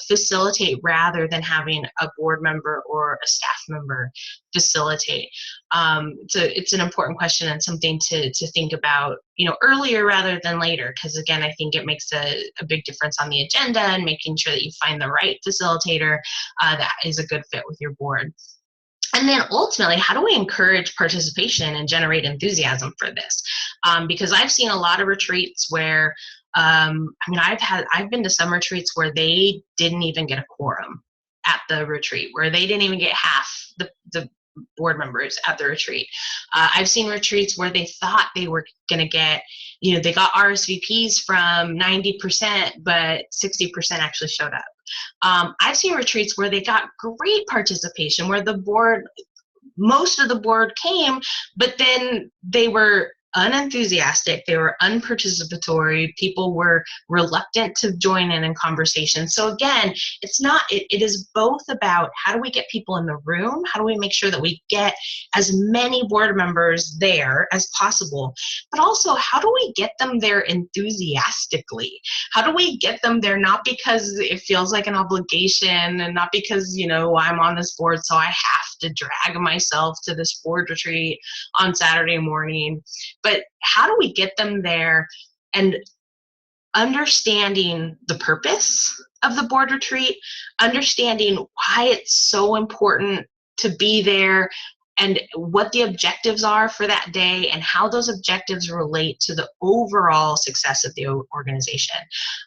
facilitate rather than having a board member or a staff member facilitate. So it's an important question and something to think about, earlier rather than later, because again, I think it makes a big difference on the agenda and making sure that you find the right facilitator that is a good fit with your board. And then ultimately, how do we encourage participation and generate enthusiasm for this? Because I've seen a lot of retreats where, I've been to some retreats where they didn't even get a quorum at the retreat, where they didn't even get half the board members at the retreat. I've seen retreats where they thought they were going to get, they got RSVPs from 90%, but 60% actually showed up. I've seen retreats where they got great participation, where most of the board came, but then they were unenthusiastic, they were unparticipatory, people were reluctant to join in conversation. So again, it is both about how do we get people in the room, how do we make sure that we get as many board members there as possible, but also how do we get them there enthusiastically? How do we get them there not because it feels like an obligation and not because, I'm on this board so I have to drag myself to this board retreat on Saturday morning, but how do we get them there and understanding the purpose of the board retreat, understanding why it's so important to be there, and what the objectives are for that day and how those objectives relate to the overall success of the organization.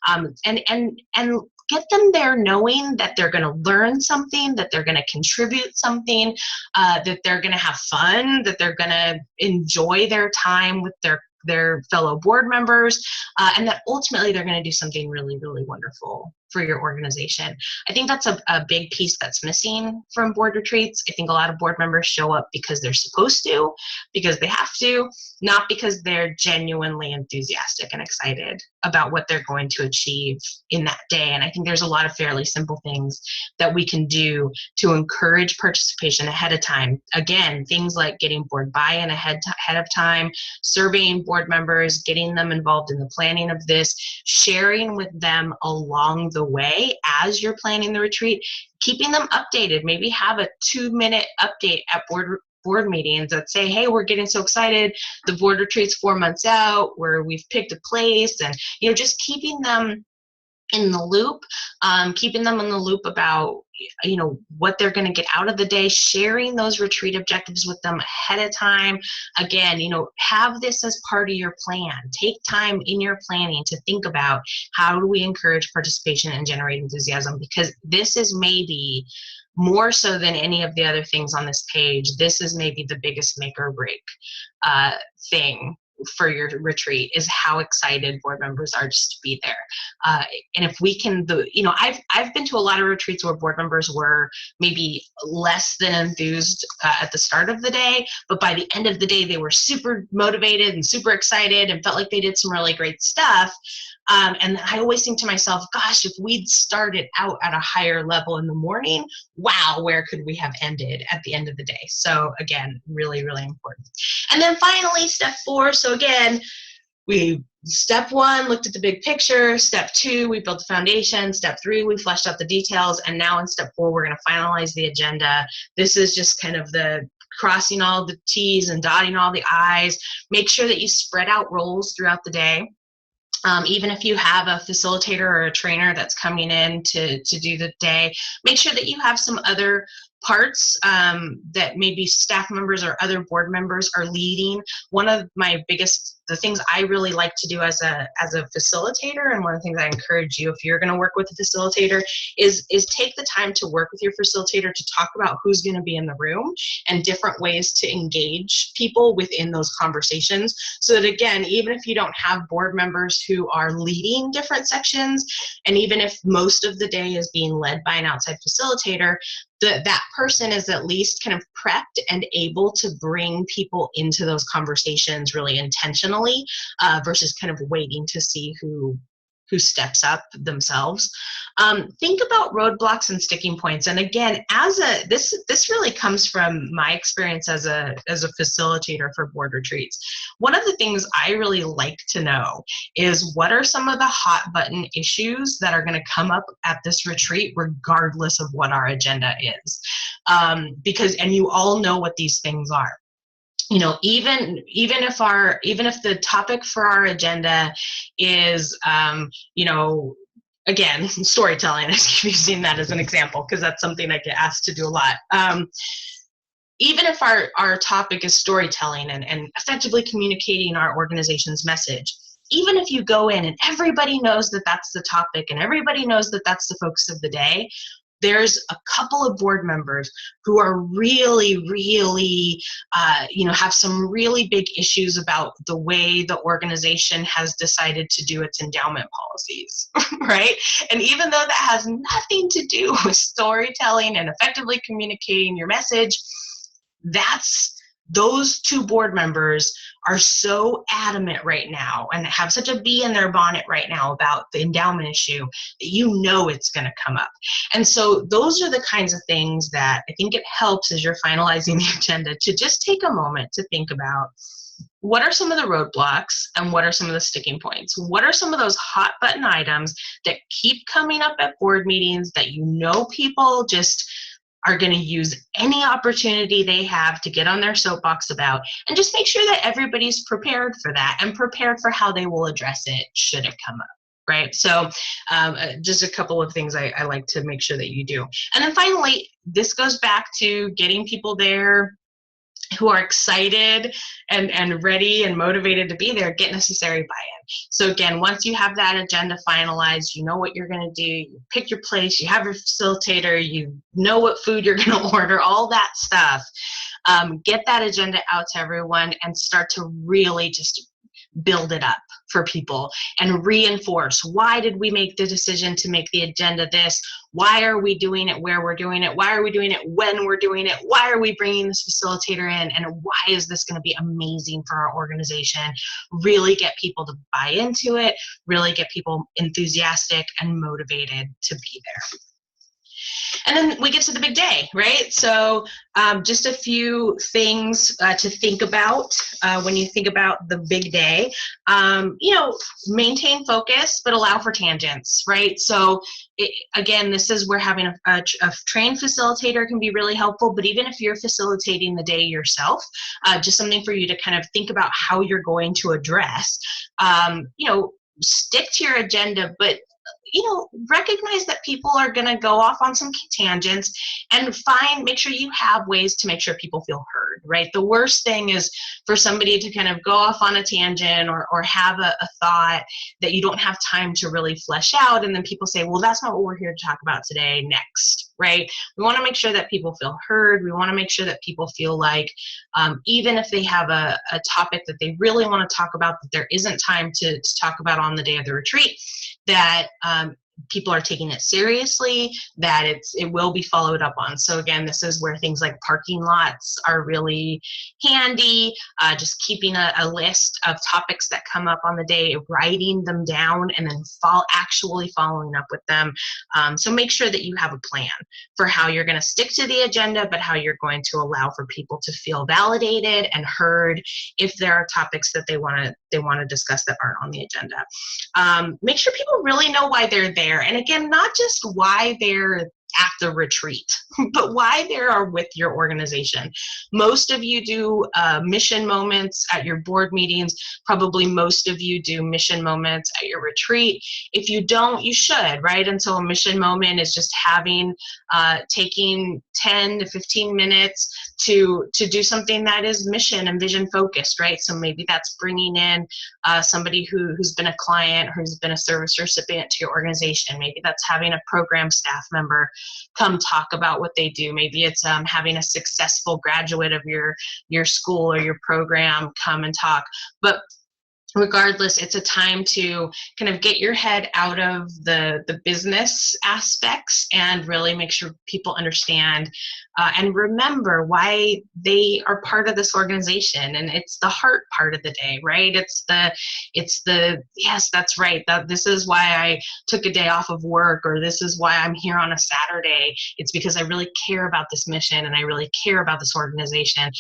And get them there knowing that they're going to learn something, that they're going to contribute something, that they're going to have fun, that they're going to enjoy their time with their fellow board members, and that ultimately they're going to do something really, really wonderful for your organization. I think that's a big piece that's missing from board retreats. I think a lot of board members show up because they're supposed to, because they have to, not because they're genuinely enthusiastic and excited about what they're going to achieve in that day. And I think there's a lot of fairly simple things that we can do to encourage participation ahead of time. Again, things like getting board buy-in ahead of time, surveying board members, getting them involved in the planning of this, sharing with them along the way as you're planning the retreat, keeping them updated. Maybe have a 2-minute update at board meetings that say, hey, we're getting so excited, the board retreat's 4 months out, where we've picked a place, and just keeping them in the loop, about what they're going to get out of the day, sharing those retreat objectives with them ahead of time. Again, have this as part of your plan. Take time in your planning to think about how do we encourage participation and generate enthusiasm, because this is maybe more so than any of the other things on this page, this is maybe the biggest make or break thing for your retreat, is how excited board members are just to be there. And if we can, I've been to a lot of retreats where board members were maybe less than enthused at the start of the day, but by the end of the day, they were super motivated and super excited and felt like they did some really great stuff. And I always think to myself, gosh, if we'd started out at a higher level in the morning, wow, where could we have ended at the end of the day? So again, really, really important. And then finally, step 4. So again, step 1, looked at the big picture. Step 2, we built the foundation. Step 3, we fleshed out the details. And now in step 4, we're going to finalize the agenda. This is just kind of the crossing all the T's and dotting all the I's. Make sure that you spread out roles throughout the day. Even if you have a facilitator or a trainer that's coming in to do the day, make sure that you have some other parts that maybe staff members or other board members are leading. One of the things I really like to do as a facilitator, and one of the things I encourage you, if you're going to work with a facilitator, is take the time to work with your facilitator to talk about who's going to be in the room and different ways to engage people within those conversations, so that again, even if you don't have board members who are leading different sections, and even if most of the day is being led by an outside facilitator, that person is at least kind of prepped and able to bring people into those conversations really intentionally, versus kind of waiting to see who steps up themselves. Think about roadblocks and sticking points. And again, this really comes from my experience as a facilitator for board retreats. One of the things I really like to know is, what are some of the hot button issues that are going to come up at this retreat, regardless of what our agenda is? And you all know what these things are. Even if the topic for our agenda is, again, storytelling, I keep using that as an example because that's something I get asked to do a lot. Even if our topic is storytelling and effectively communicating our organization's message, even if you go in and everybody knows that that's the topic and everybody knows that that's the focus of the day, there's a couple of board members who are really, really, have some really big issues about the way the organization has decided to do its endowment policies, right? And even though that has nothing to do with storytelling and effectively communicating your message, those two board members are so adamant right now and have such a bee in their bonnet right now about the endowment issue that it's going to come up. And so those are the kinds of things that I think it helps as you're finalizing the agenda to just take a moment to think about, what are some of the roadblocks and what are some of the sticking points? What are some of those hot button items that keep coming up at board meetings that people just are going to use any opportunity they have to get on their soapbox about, and just make sure that everybody's prepared for that and prepared for how they will address it should it come up, right? So just a couple of things I like to make sure that you do. And then finally, this goes back to getting people there who are excited and ready and motivated to be there, get necessary buy-in. So again, once you have that agenda finalized, you know what you're going to do, you pick your place, you have your facilitator, you know what food you're going to order, all that stuff. Get that agenda out to everyone and start to really just build it up for people and reinforce, why did we make the decision to make the agenda this? Why are we doing it where we're doing it? Why are we doing it when we're doing it? Why are we bringing this facilitator in? And why is this going to be amazing for our organization? Really get people to buy into it, really get people enthusiastic and motivated to be there. And then we get to the big day, right? So just a few things to think about when you think about the big day. Maintain focus, but allow for tangents, right? So again, this is where having a trained facilitator can be really helpful, but even if you're facilitating the day yourself, just something for you to kind of think about how you're going to address, stick to your agenda, but recognize that people are going to go off on some tangents, and make sure you have ways to make sure people feel heard, right? The worst thing is for somebody to kind of go off on a tangent or have a thought that you don't have time to really flesh out, and then people say, well, that's not what we're here to talk about today, next, right? We want to make sure that people feel heard. We want to make sure that people feel like even if they have a topic that they really want to talk about that there isn't time to talk about on the day of the retreat, that people are taking it seriously, that it will be followed up on. So again, this is where things like parking lots are really handy, just keeping a list of topics that come up on the day, writing them down, and then actually following up with them. So make sure that you have a plan for how you're going to stick to the agenda, but how you're going to allow for people to feel validated and heard if there are topics that they want to discuss that aren't on the agenda. Make sure people really know why they're there. And again, not just why they're at the retreat, but why they are with your organization. Most of you do mission moments at your board meetings. Probably most of you do mission moments at your retreat. If you don't, you should, right? And so a mission moment is just taking 10 to 15 minutes to do something that is mission and vision focused, right? So maybe that's bringing in somebody who's been a client, who's been a service recipient to your organization. Maybe that's having a program staff member come talk about what they do. Maybe it's having a successful graduate of your school or your program come and talk. But regardless, it's a time to kind of get your head out of the business aspects and really make sure people understand and remember why they are part of this organization. And it's the heart part of the day, right? It's the yes, that's right, this is why I took a day off of work, or this is why I'm here on a Saturday. It's because I really care about this mission and I really care about this organization.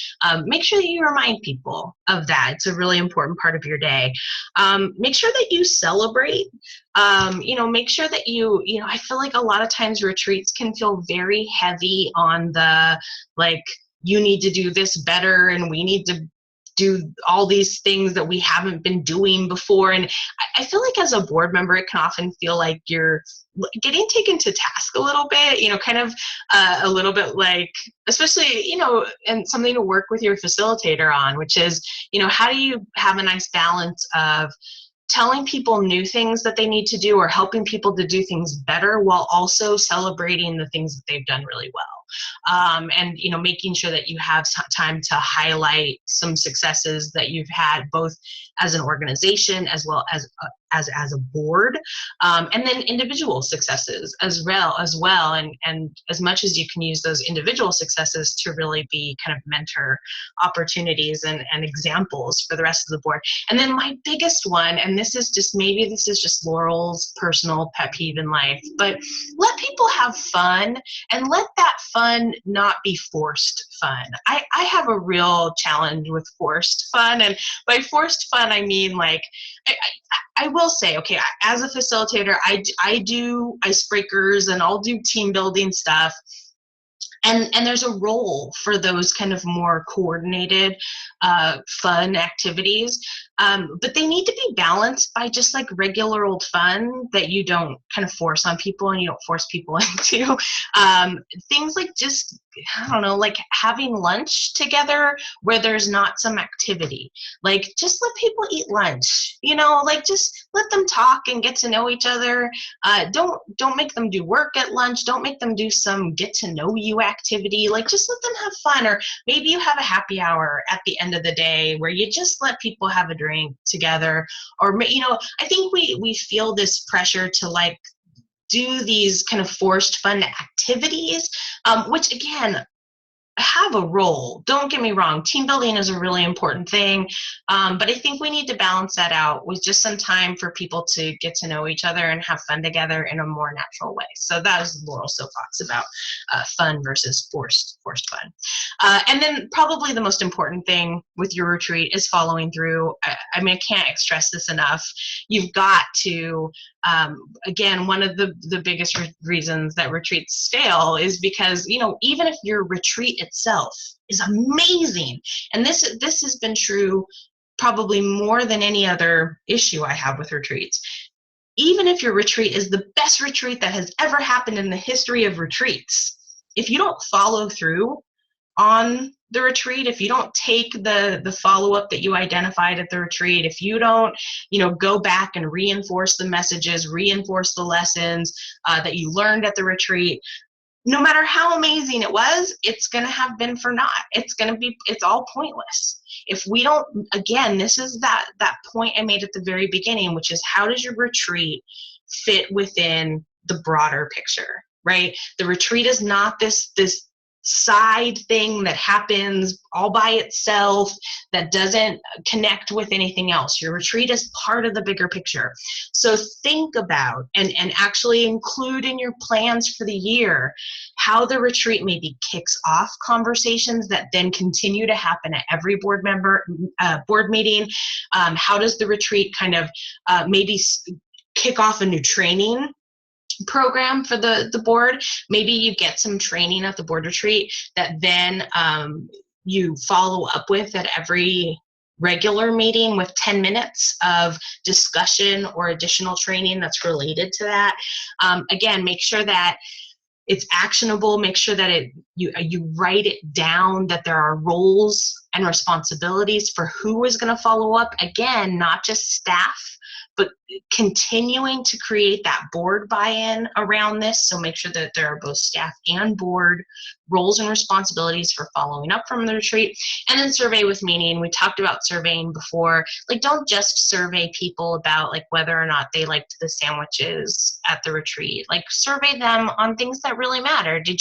Make sure that you remind people of that. It's a really important part of your day. Make sure that you celebrate. Make sure that I feel like a lot of times retreats can feel very heavy on the, like, you need to do this better and we need to do all these things that we haven't been doing before. And I feel like as a board member, it can often feel like you're getting taken to task a little bit, kind of a little bit like, especially, and something to work with your facilitator on, which is, how do you have a nice balance of telling people new things that they need to do or helping people to do things better while also celebrating the things that they've done really well. And making sure that you have some time to highlight some successes that you've had both as an organization as well as a board, and then individual successes as well, and as much as you can use those individual successes to really be kind of mentor opportunities and examples for the rest of the board. And then my biggest one, and this is just Laurel's personal pet peeve in life, but let people have fun, and let that fun not be forced fun. I have a real challenge with forced fun, and by forced fun I mean, like, I will say, okay, as a facilitator, I do icebreakers and I'll do team building stuff. And there's a role for those kind of more coordinated, fun activities. But they need to be balanced by just like regular old fun that you don't kind of force on people and you don't force people into. Things like just I don't know, like having lunch together where there's not some activity. Like just let people eat lunch, like just let them talk and get to know each other. Don't make them do work at lunch. Don't make them do some get to know you activity. Like just let them have fun. Or maybe you have a happy hour at the end of the day where you just let people have a drink together. Or, I think we feel this pressure to like do these kind of forced fun activities, which again, have a role. Don't get me wrong. Team building is a really important thing. But I think we need to balance that out with just some time for people to get to know each other and have fun together in a more natural way. So that is Laurel soapbox about fun versus forced fun. And then probably the most important thing with your retreat is following through. I mean, I can't stress this enough. You've got to, again, one of the biggest reasons that retreats fail is because, even if your retreat itself is amazing, and this has been true probably more than any other issue I have with retreats, even if your retreat is the best retreat that has ever happened in the history of retreats, if you don't follow through on the retreat, if you don't take the follow-up that you identified at the retreat, if you don't, go back and reinforce the messages, reinforce the lessons that you learned at the retreat, no matter how amazing it was, it's going to have been for naught. It's all pointless. If we don't, again, this is that point I made at the very beginning, which is how does your retreat fit within the broader picture, right? The retreat is not this side thing that happens all by itself that doesn't connect with anything else. Your retreat is part of the bigger picture. So think about and actually include in your plans for the year how the retreat maybe kicks off conversations that then continue to happen at every board meeting. How does the retreat kind of maybe kick off a new training program for the board? Maybe you get some training at the board retreat that then you follow up with at every regular meeting with 10 minutes of discussion or additional training that's related to that. Again, make sure that it's actionable. Make sure that you write it down, that there are roles and responsibilities for who is going to follow up. Again, not just staff, but continuing to create that board buy-in around this. So make sure that there are both staff and board roles and responsibilities for following up from the retreat. And then survey with meaning. We talked about surveying before. Like, don't just survey people about like whether or not they liked the sandwiches at the retreat. Like, survey them on things that really matter. Did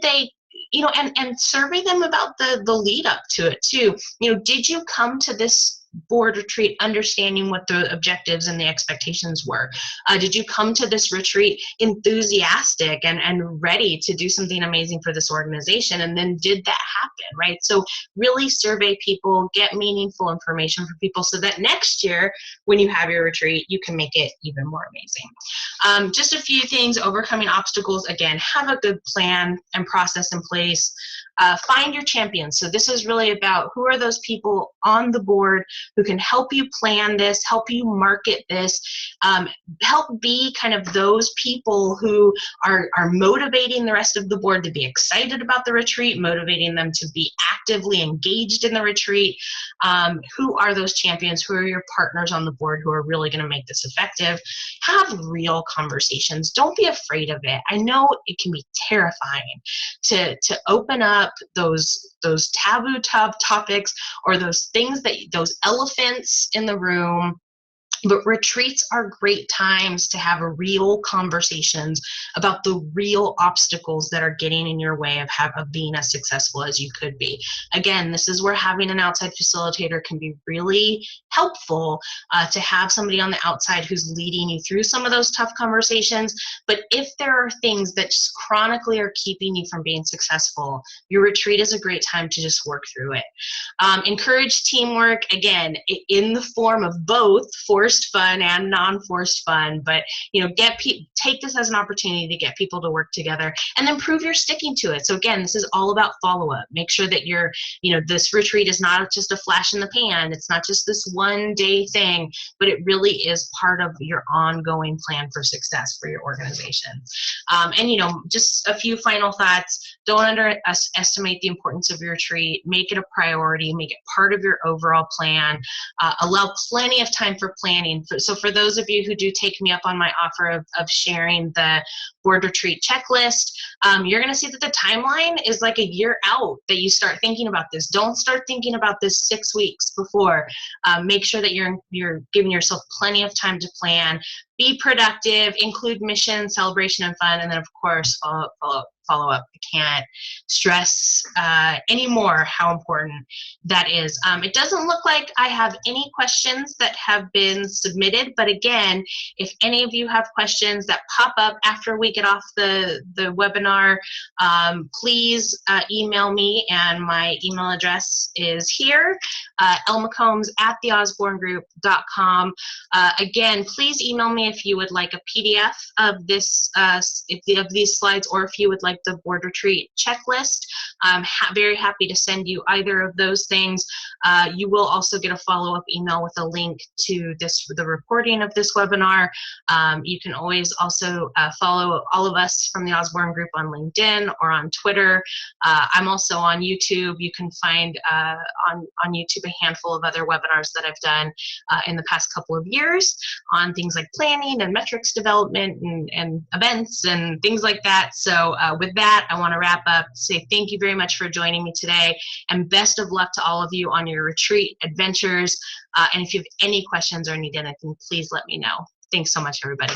they and survey them about the lead up to it too. Did you come to this board retreat understanding what the objectives and the expectations were? Did you come to this retreat enthusiastic and ready to do something amazing for this organization? And then did that happen, right? So really survey people, get meaningful information for people so that next year when you have your retreat, you can make it even more amazing. Just a few things: overcoming obstacles. Again, have a good plan and process in place. Find your champions. So this is really about who are those people on the board who can help you plan this, help you market this, help be kind of those people who are motivating the rest of the board to be excited about the retreat, motivating them to be actively engaged in the retreat. Who are those champions? Who are your partners on the board who are really going to make this effective? Have real conversations. Don't be afraid of it. I know it can be terrifying to open up those taboo topics or those things, those elephants in the room. But retreats are great times to have real conversations about the real obstacles that are getting in your way of being as successful as you could be. Again, this is where having an outside facilitator can be really helpful, to have somebody on the outside who's leading you through some of those tough conversations. But if there are things that just chronically are keeping you from being successful, your retreat is a great time to just work through it. Encourage teamwork, again, in the form of both forced fun and non-forced fun, but take this as an opportunity to get people to work together, and then prove you're sticking to it. So again, this is all about follow-up. Make sure that this retreat is not just a flash in the pan. It's not just this one day thing, but it really is part of your ongoing plan for success for your organization. And just a few final thoughts. don't underestimate the importance of your retreat. Make it a priority. Make it part of your overall plan. Allow plenty of time for planning. So for those of you who do take me up on my offer of sharing the board retreat checklist, you're going to see that the timeline is like a year out that you start thinking about this. Don't start thinking about this 6 weeks before. Make sure that you're giving yourself plenty of time to plan. Be productive, include mission, celebration, and fun, and then of course follow up. I can't stress anymore how important that is. It doesn't look like I have any questions that have been submitted, but again, if any of you have questions that pop up after we get off the webinar, please email me, and my email address is here, lmccombs@theosborngroup.com. Again, please email me if you would like a PDF of this, of these slides, or if you would like the board retreat checklist. I'm very happy to send you either of those things. You will also get a follow-up email with a link to the recording of this webinar. You can always also follow all of us from the Osborne Group on LinkedIn or on Twitter. I'm also on YouTube. You can find on YouTube a handful of other webinars that I've done in the past couple of years on things like planning and metrics development and events and things like that. So with that, I want to wrap up, say thank you very much for joining me today, and best of luck to all of you on your retreat adventures. And if you have any questions or need anything, please let me know. Thanks so much, everybody.